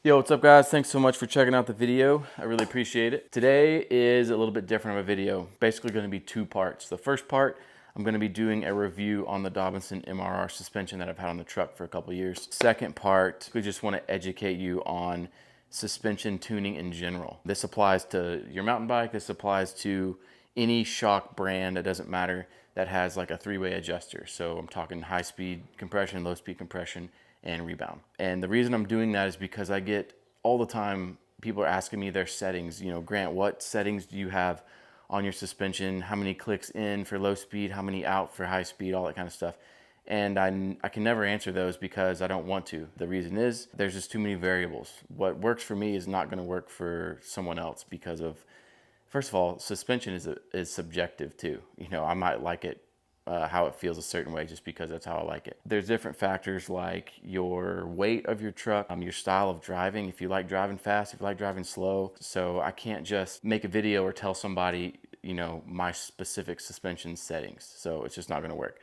Yo, what's up guys? Thanks so much for checking out the video. I really appreciate it. Today is a little bit different of a video. Basically going to be two parts. The first part, I'm going to be doing a review on the Dobinson MRR suspension that I've had on the truck for a couple years. Second part, we just want to educate you on suspension tuning in general. This applies to your mountain bike. This applies to any shock brand, it doesn't matter, that has like a three-way adjuster. So I'm talking high speed compression, low speed compression, and rebound. And the reason I'm doing that is because I get all the time, people are asking me their settings. You know, Grant, what settings do you have on your suspension? How many clicks in for low speed? How many out for high speed? All that kind of stuff. And I can never answer those because I don't want to. The reason is there's just too many variables. What works for me is not gonna work for someone else because of, first of all, suspension is subjective too. You know, I might like it how it feels a certain way just because that's how I like it. There's different factors like your weight of your truck, your style of driving, if you like driving fast, if you like driving slow. So I can't just make a video or tell somebody, you know, my specific suspension settings. So it's just not gonna work.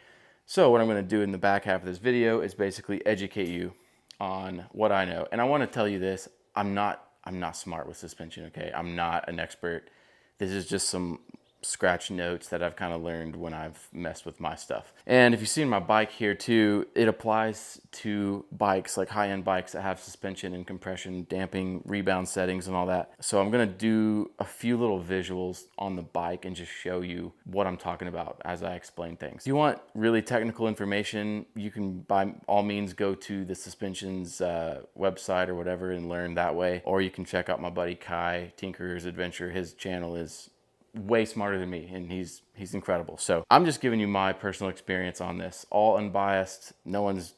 So what I'm gonna do in the back half of this video is basically educate you on what I know. And I wanna tell you this, I'm not smart with suspension, okay? I'm not an expert. This is just some scratch notes that I've kind of learned when I've messed with my stuff. And if you've seen my bike here too, it applies to bikes, like high-end bikes that have suspension and compression, damping, rebound settings and all that. So I'm gonna do a few little visuals on the bike and just show you what I'm talking about as I explain things. If you want really technical information, you can by all means go to the suspensions website or whatever and learn that way. Or you can check out my buddy Kai, Tinkerer's Adventure. His channel is way smarter than me and he's incredible. So I'm just giving you my personal experience on this, all unbiased. No one's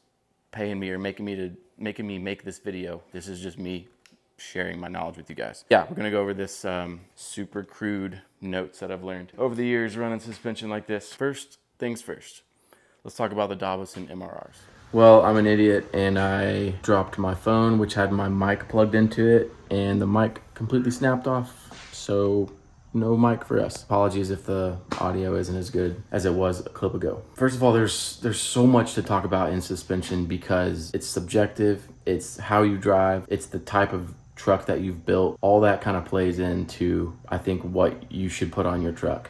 paying me or making me make this video. This is just me sharing my knowledge with you guys. Yeah, we're gonna go over this super crude notes that I've learned over the years running suspension like this. First things first, let's talk about the Dobinson MRRs. Well, I'm an idiot and I dropped my phone, which had my mic plugged into it, and the mic completely snapped off. So no mic for us. Apologies if the audio isn't as good as it was a clip ago. First of all, there's so much to talk about in suspension because it's subjective, it's how you drive, it's the type of truck that you've built. All that kind of plays into, I think, what you should put on your truck.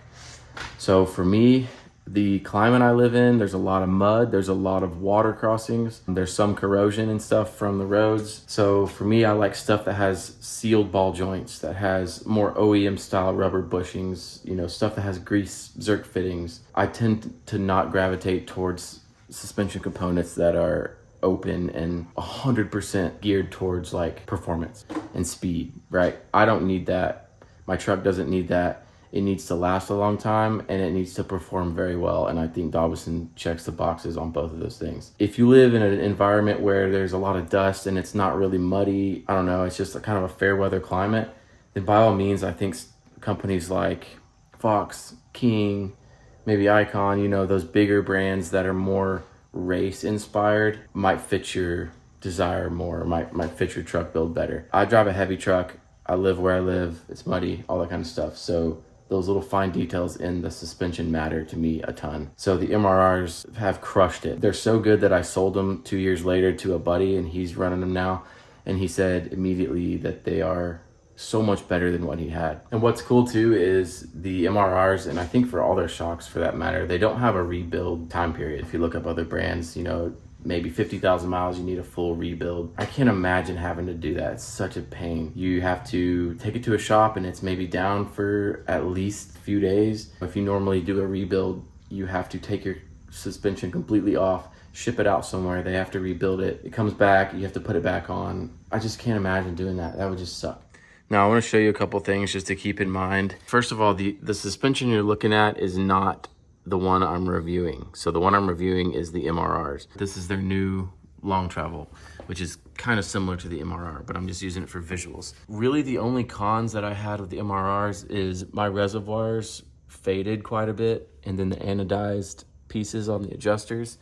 So for me, the climate I live in, there's a lot of mud, there's a lot of water crossings, there's some corrosion and stuff from the roads. So for me, I like stuff that has sealed ball joints, that has more OEM style rubber bushings, you know, stuff that has grease zerk fittings. I tend to not gravitate towards suspension components that are open and 100% geared towards like performance and speed, right? I don't need that. My truck doesn't need that. It needs to last a long time and it needs to perform very well. And I think Dobinson checks the boxes on both of those things. If you live in an environment where there's a lot of dust and it's not really muddy, I don't know, it's just a kind of a fair weather climate, then by all means, I think companies like Fox, King, maybe Icon, you know, those bigger brands that are more race inspired might fit your desire more, might fit your truck build better. I drive a heavy truck. I live where I live. It's muddy, all that kind of stuff. So those little fine details in the suspension matter to me a ton. So the MRRs have crushed it. They're so good that I sold them 2 years later to a buddy and he's running them now. And he said immediately that they are so much better than what he had. And what's cool too is the MRRs, and I think for all their shocks for that matter, they don't have a rebuild time period. If you look up other brands, you know, maybe 50,000 miles, you need a full rebuild. I can't imagine having to do that. It's such a pain. You have to take it to a shop and it's maybe down for at least a few days. If you normally do a rebuild, you have to take your suspension completely off, ship it out somewhere, they have to rebuild it. It comes back, you have to put it back on. I just can't imagine doing that. That would just suck. Now I want to show you a couple things just to keep in mind. First of all, the suspension you're looking at is not the one I'm reviewing. So the one I'm reviewing is the MRRs. This is their new long travel, which is kind of similar to the MRR, but I'm just using it for visuals. Really the only cons that I had with the MRRs is my reservoirs faded quite a bit, and then the anodized pieces on the adjusters,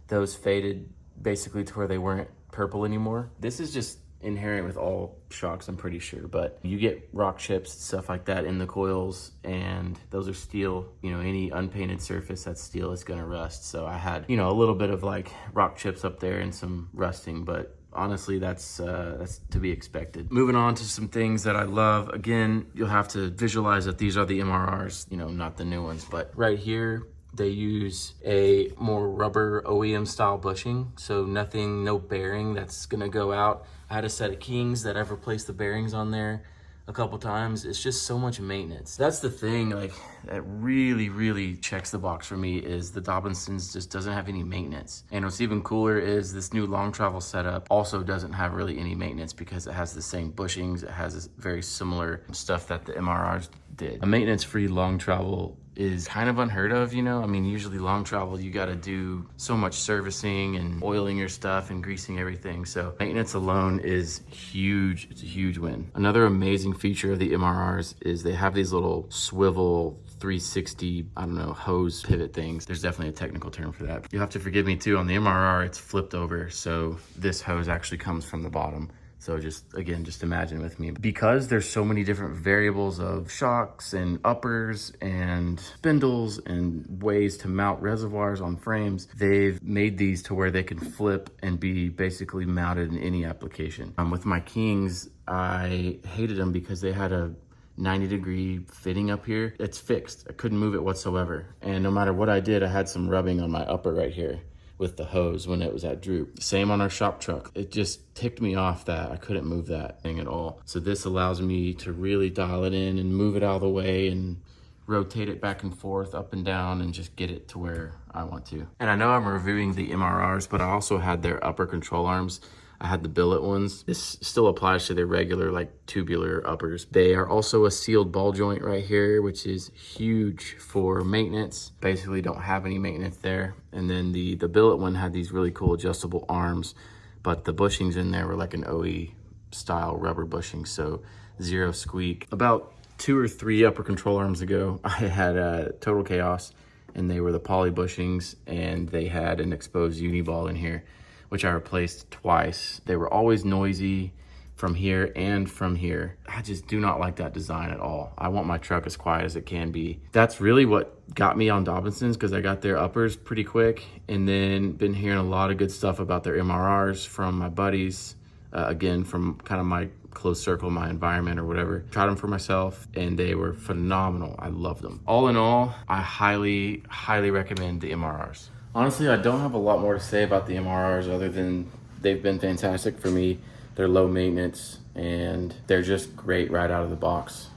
those faded basically to where they weren't purple anymore. This is just inherent with all shocks, I'm pretty sure, but you get rock chips, stuff like that in the coils, and those are steel. You know, any unpainted surface that's steel is gonna rust. So I had, you know, a little bit of like rock chips up there and some rusting, but honestly, that's to be expected. Moving on to some things that I love. Again, you'll have to visualize that these are the MRRs, you know, not the new ones. But right here, they use a more rubber OEM style bushing. So nothing, no bearing that's gonna go out. I had a set of Kings that I've replaced the bearings on there a couple times. It's just so much maintenance. That's the thing, like, that really checks the box for me, is the Dobinsons just doesn't have any maintenance. And what's even cooler is this new long travel setup also doesn't have really any maintenance, because it has the same bushings. It has this very similar stuff that the MRRs did. A maintenance-free long travel is kind of unheard of, you know? I mean, usually long travel, you gotta do so much servicing and oiling your stuff and greasing everything. So maintenance alone is huge. It's a huge win. Another amazing feature of the MRRs is they have these little swivel 360, I don't know, hose pivot things. There's definitely a technical term for that. You'll have to forgive me too. On the MRR, it's flipped over. So this hose actually comes from the bottom. So just imagine with me. Because there's so many different variables of shocks and uppers and spindles and ways to mount reservoirs on frames, they've made these to where they can flip and be basically mounted in any application. With my Kings, I hated them because they had a 90-degree fitting up here. It's fixed. I couldn't move it whatsoever. And no matter what I did, I had some rubbing on my upper right here with the hose when it was at droop. Same on our shop truck. It just ticked me off that I couldn't move that thing at all. So this allows me to really dial it in and move it out of the way and rotate it back and forth, up and down, and just get it to where I want to. And I know I'm reviewing the MRRs, but I also had their upper control arms. I had the billet ones. This still applies to their regular, like, tubular uppers. They are also a sealed ball joint right here, which is huge for maintenance. Basically don't have any maintenance there. And then the billet one had these really cool adjustable arms, but the bushings in there were like an OE style rubber bushing, so zero squeak. About 2 or 3 upper control arms ago, I had Total Chaos, and they were the poly bushings, and they had an exposed uni ball in here, which I replaced twice. They were always noisy from here and from here. I just do not like that design at all. I want my truck as quiet as it can be. That's really what got me on Dobinsons, because I got their uppers pretty quick, and then been hearing a lot of good stuff about their MRRs from my buddies, again, from kind of my close circle, my environment or whatever. Tried them for myself and they were phenomenal. I love them. All in all, I highly recommend the MRRs. Honestly, I don't have a lot more to say about the MRRs other than they've been fantastic for me. They're low maintenance and they're just great right out of the box.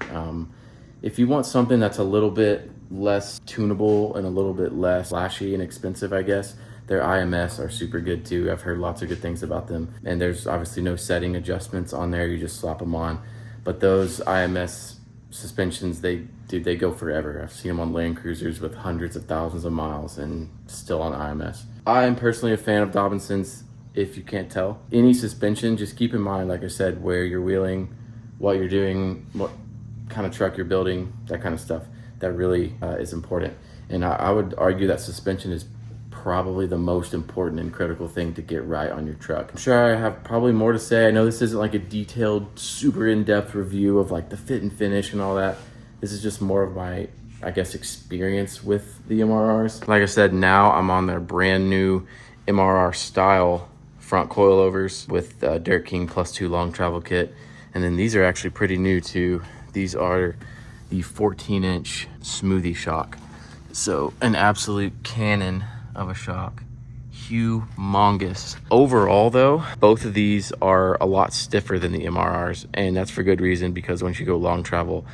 If you want something that's a little bit less tunable and a little bit less flashy and expensive, I guess, their IMS are super good too. I've heard lots of good things about them. And there's obviously no setting adjustments on there. You just slap them on. But those IMS suspensions, they go forever. I've seen them on Land Cruisers with hundreds of thousands of miles and still on IMS. I am personally a fan of Dobinsons, if you can't tell. Any suspension, just keep in mind, like I said, where you're wheeling, what you're doing, what kind of truck you're building, that kind of stuff. That really is important. And I would argue that suspension is probably the most important and critical thing to get right on your truck. I'm sure I have probably more to say. I know this isn't like a detailed, super in-depth review of like the fit and finish and all that. This is just more of my, I guess, experience with the MRRs. Like I said, now I'm on their brand new MRR style front coilovers with Dirt King +2 long travel kit. And then these are actually pretty new too. These are the 14-inch smoothie shock. So an absolute cannon of a shock. Humongous. Overall though, both of these are a lot stiffer than the MRRs, and that's for good reason, because once you go long travel,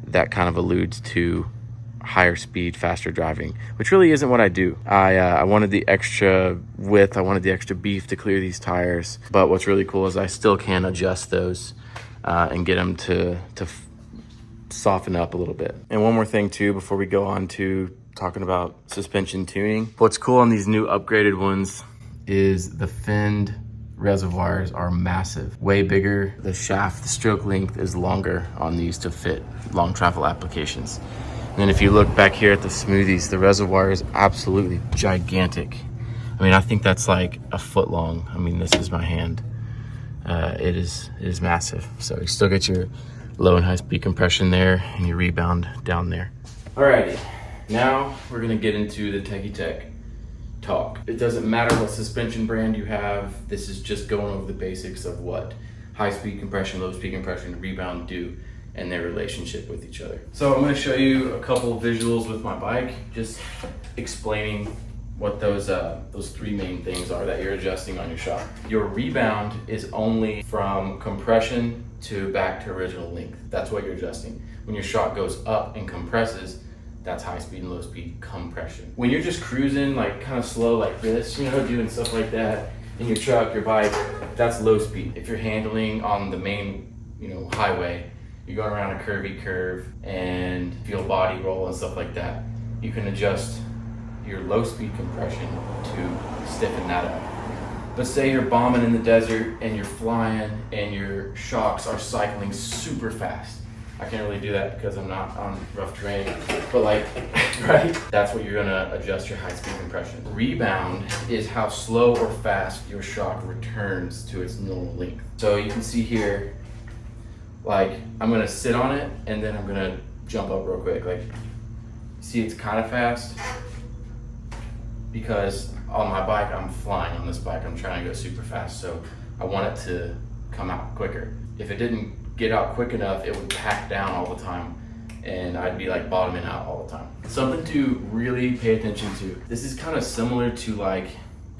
that kind of alludes to higher speed, faster driving, which really isn't what I do. I wanted the extra width, I wanted the extra beef to clear these tires, but what's really cool is I still can adjust those and get them to soften up a little bit. And one more thing too, before we go on to talking about suspension tuning. What's cool on these new upgraded ones is the finned reservoirs are massive, way bigger. The shaft, the stroke length is longer on these to fit long travel applications. And then if you look back here at the smoothies, the reservoir is absolutely gigantic. I mean, I think that's like a foot long. I mean, this is my hand. It is massive. So you still get your low and high speed compression there and your rebound down there. Alrighty. Now we're gonna get into the techie tech. talk. It doesn't matter what suspension brand you have. This is just going over the basics of what high-speed compression, low-speed compression, rebound do and their relationship with each other. So I'm gonna show you a couple of visuals with my bike, just explaining what those three main things are that you're adjusting on your shock. Your rebound is only from compression to back to original length. That's what you're adjusting. When your shock goes up and compresses, that's high speed and low speed compression. When you're just cruising, like kind of slow like this, you know, doing stuff like that in your truck, your bike, that's low speed. If you're handling on the main, you know, highway, you're going around a curvy curve and feel body roll and stuff like that, you can adjust your low speed compression to stiffen that up. But say you're bombing in the desert and you're flying and your shocks are cycling super fast. I can't really do that because I'm not on rough terrain, but like, right? That's what you're gonna adjust your high speed compression. Rebound is how slow or fast your shock returns to its normal length. So you can see here, like I'm gonna sit on it and then I'm gonna jump up real quick. Like, see it's kind of fast because on my bike, I'm flying on this bike. I'm trying to go super fast. So I want it to come out quicker. If it didn't get out quick enough, it would pack down all the time and I'd be like bottoming out all the time. Something to really pay attention to. This is kind of similar to like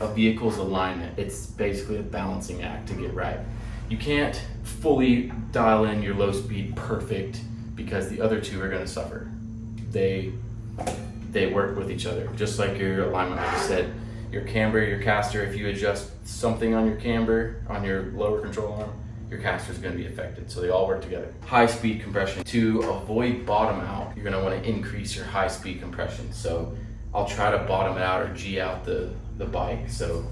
a vehicle's alignment. It's basically a balancing act to get right. You can't fully dial in your low speed perfect because the other two are gonna suffer. They work with each other, just like your alignment, like I said. Your camber, your caster, if you adjust something on your camber, on your lower control arm, your caster is going to be affected. So they all work together. High speed compression. To avoid bottom out, you're going to want to increase your high speed compression. So I'll try to bottom out or G out the bike. So,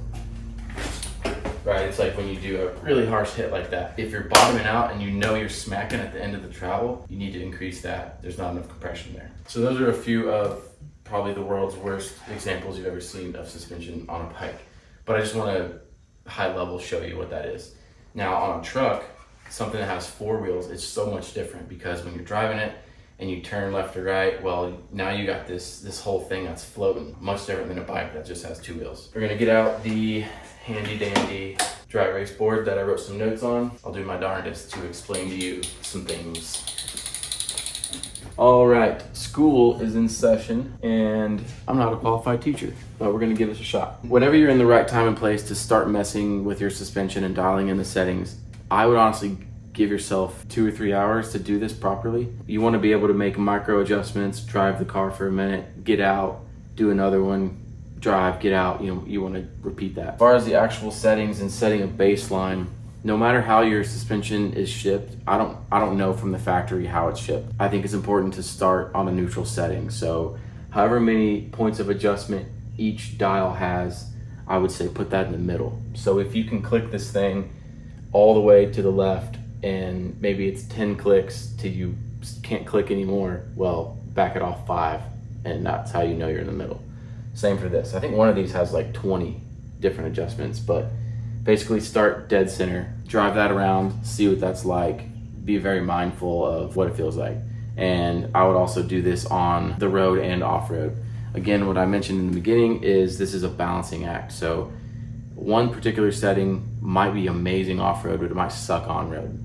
right, it's like when you do a really harsh hit like that. If you're bottoming out and you know you're smacking at the end of the travel, you need to increase that. There's not enough compression there. So those are a few of probably the world's worst examples you've ever seen of suspension on a bike. But I just want to high level show you what that is. Now on a truck, something that has four wheels, it's so much different because when you're driving it and you turn left or right, well, now you got this whole thing that's floating, much different than a bike that just has two wheels. We're gonna get out the handy dandy dry erase board that I wrote some notes on. I'll do my darndest to explain to you some things. All right, school is in session and I'm not a qualified teacher, but we're gonna give this a shot. Whenever you're in the right time and place to start messing with your suspension and dialing in the settings, I would honestly give yourself 2 or 3 hours to do this properly. You wanna be able to make micro adjustments, drive the car for a minute, get out, do another one, drive, get out, you wanna repeat that. As far as the actual settings and setting a baseline, no matter how your suspension is shipped, I don't know from the factory how it's shipped. I think it's important to start on a neutral setting. So however many points of adjustment each dial has, I would say put that in the middle. So if you can click this thing all the way to the left and maybe it's 10 clicks till you can't click anymore, well, back it off 5 and that's how you know you're in the middle. Same for this. I think one of these has like 20 different adjustments, but basically start dead center, drive that around, see what that's like, be very mindful of what it feels like. And I would also do this on the road and off-road. Again, what I mentioned in the beginning is this is a balancing act. So one particular setting might be amazing off-road, but it might suck on-road.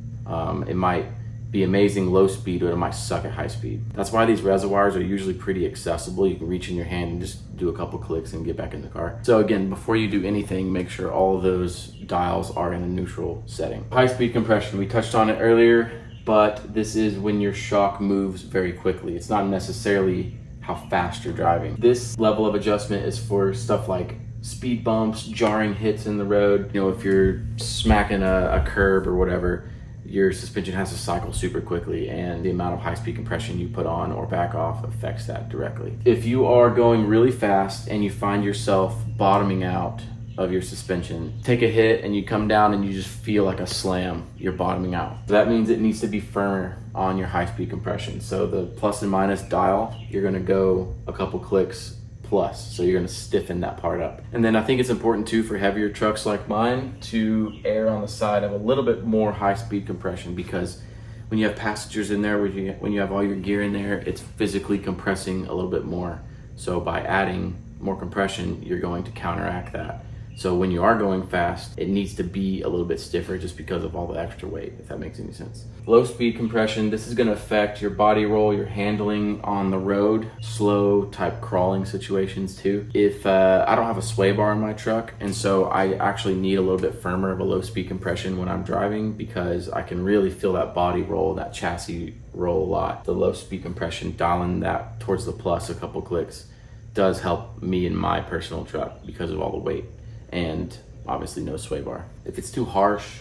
It might be amazing low speed, but it might suck at high speed. That's why these reservoirs are usually pretty accessible. You can reach in your hand and just do a couple clicks and get back in the car. So again, before you do anything, make sure all of those dials are in a neutral setting. High speed compression, we touched on it earlier, but this is when your shock moves very quickly. It's not necessarily how fast you're driving. This level of adjustment is for stuff like speed bumps, jarring hits in the road. If you're smacking a curb or whatever, your suspension has to cycle super quickly and the amount of high-speed compression you put on or back off affects that directly. If you are going really fast and you find yourself bottoming out of your suspension, take a hit and you come down and you just feel like a slam, you're bottoming out. That means it needs to be firmer on your high-speed compression. So the plus and minus dial, you're gonna go a couple clicks plus, so you're gonna stiffen that part up. And then I think it's important too for heavier trucks like mine to err on the side of a little bit more high-speed compression, because when you have passengers in there, when you have all your gear in there, it's physically compressing a little bit more. So by adding more compression, you're going to counteract that. So when you are going fast, it needs to be a little bit stiffer just because of all the extra weight, if that makes any sense. Low speed compression, this is gonna affect your body roll, your handling on the road, slow type crawling situations too. If I don't have a sway bar in my truck, and so I actually need a little bit firmer of a low speed compression when I'm driving because I can really feel that body roll, that chassis roll a lot. The low speed compression, dialing that towards the plus a couple clicks does help me in my personal truck because of all the weight. And obviously no sway bar. If it's too harsh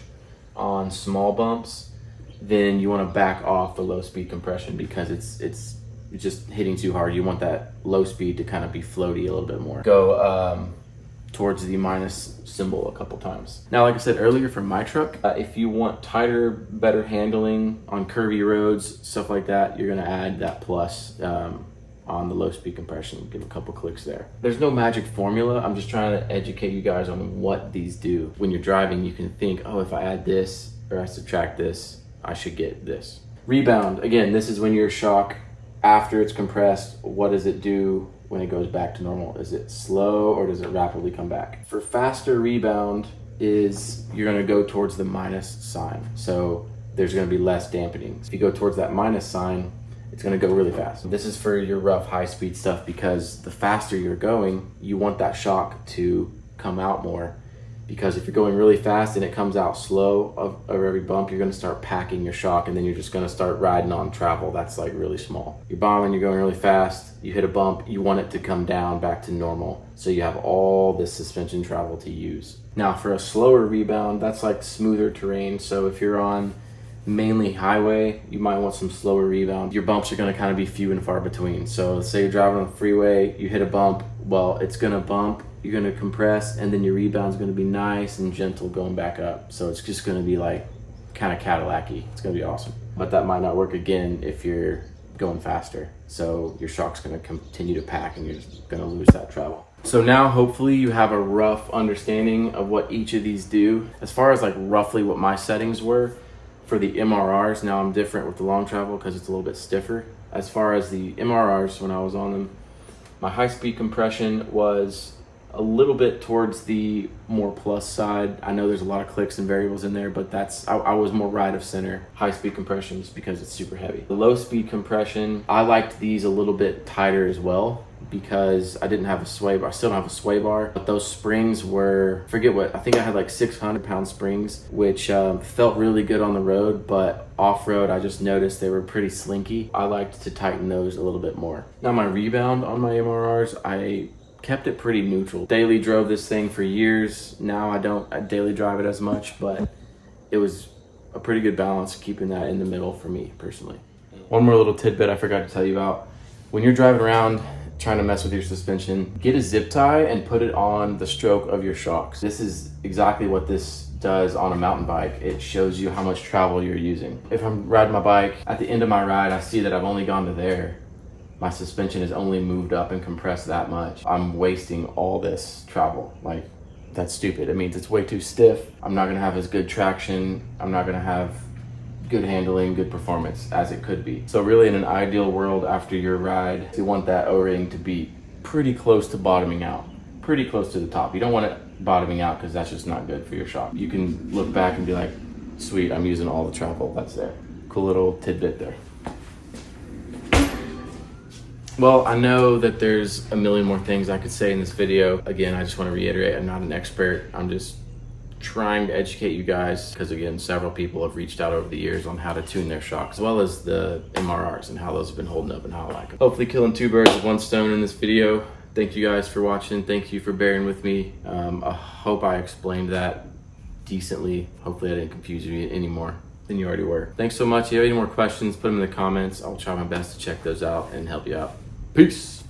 on small bumps, then you want to back off the low speed compression because it's just hitting too hard. You want that low speed to kind of be floaty a little bit more. Go towards the minus symbol a couple times. Now, like I said earlier, for my truck, if you want tighter, better handling on curvy roads, stuff like that, you're gonna add that plus on the low speed compression, give a couple clicks there. There's no magic formula. I'm just trying to educate you guys on what these do. When you're driving, you can think, oh, if I add this or I subtract this, I should get this. Rebound, again, this is when your shock, after it's compressed, what does it do when it goes back to normal? Is it slow or does it rapidly come back? For faster rebound is you're gonna go towards the minus sign. So there's gonna be less dampening. If you go towards that minus sign, it's gonna go really fast. This is for your rough high speed stuff because the faster you're going, you want that shock to come out more, because if you're going really fast and it comes out slow of every bump, you're gonna start packing your shock and then you're just gonna start riding on travel that's like really small. You're bombing, you're going really fast, you hit a bump, you want it to come down back to normal so you have all this suspension travel to use. Now for a slower rebound, that's like smoother terrain. So if you're on mainly highway, you might want some slower rebound. Your bumps are gonna kind of be few and far between. So let's say you're driving on the freeway, you hit a bump, well, it's gonna bump, you're gonna compress, and then your rebound's gonna be nice and gentle going back up. So it's just gonna be like kind of Cadillac-y. It's gonna be awesome. But that might not work again if you're going faster. So your shock's gonna continue to pack and you're just gonna lose that travel. So now hopefully you have a rough understanding of what each of these do. As far as like roughly what my settings were, for the MRRs, now I'm different with the long travel because it's a little bit stiffer. As far as the MRRs, when I was on them, my high speed compression was a little bit towards the more plus side. I know there's a lot of clicks and variables in there, but I was more right of center high speed compression just because it's super heavy. The low speed compression, I liked these a little bit tighter as well because I didn't have a sway bar. I still don't have a sway bar, but those springs were, forget what, I think I had like 600-pound springs, which felt really good on the road, but off-road, I just noticed they were pretty slinky. I liked to tighten those a little bit more. Now my rebound on my MRRs, I kept it pretty neutral. Daily drove this thing for years. Now I daily drive it as much, but it was a pretty good balance keeping that in the middle for me personally. One more little tidbit I forgot to tell you about. When you're driving around trying to mess with your suspension, get a zip tie and put it on the stroke of your shocks. This is exactly what this does on a mountain bike. It shows you how much travel you're using. If I'm riding my bike, at the end of my ride, I see that I've only gone to there. My suspension has only moved up and compressed that much. I'm wasting all this travel. Like, that's stupid. It means it's way too stiff. I'm not gonna have as good traction. I'm not gonna have good handling, good performance as it could be. So really in an ideal world after your ride, you want that O-ring to be pretty close to bottoming out, pretty close to the top. You don't want it bottoming out because that's just not good for your shock. You can look back and be like, sweet, I'm using all the travel that's there. Cool little tidbit there. Well, I know that there's a million more things I could say in this video. Again, I just want to reiterate, I'm not an expert. I'm just trying to educate you guys because again, several people have reached out over the years on how to tune their shocks, as well as the MRRs and how those have been holding up and how I like them. Hopefully killing two birds with one stone in this video. Thank you guys for watching. Thank you for bearing with me. I hope I explained that decently. Hopefully I didn't confuse you any more than you already were. Thanks so much. If you have any more questions, put them in the comments. I'll try my best to check those out and help you out. Peace.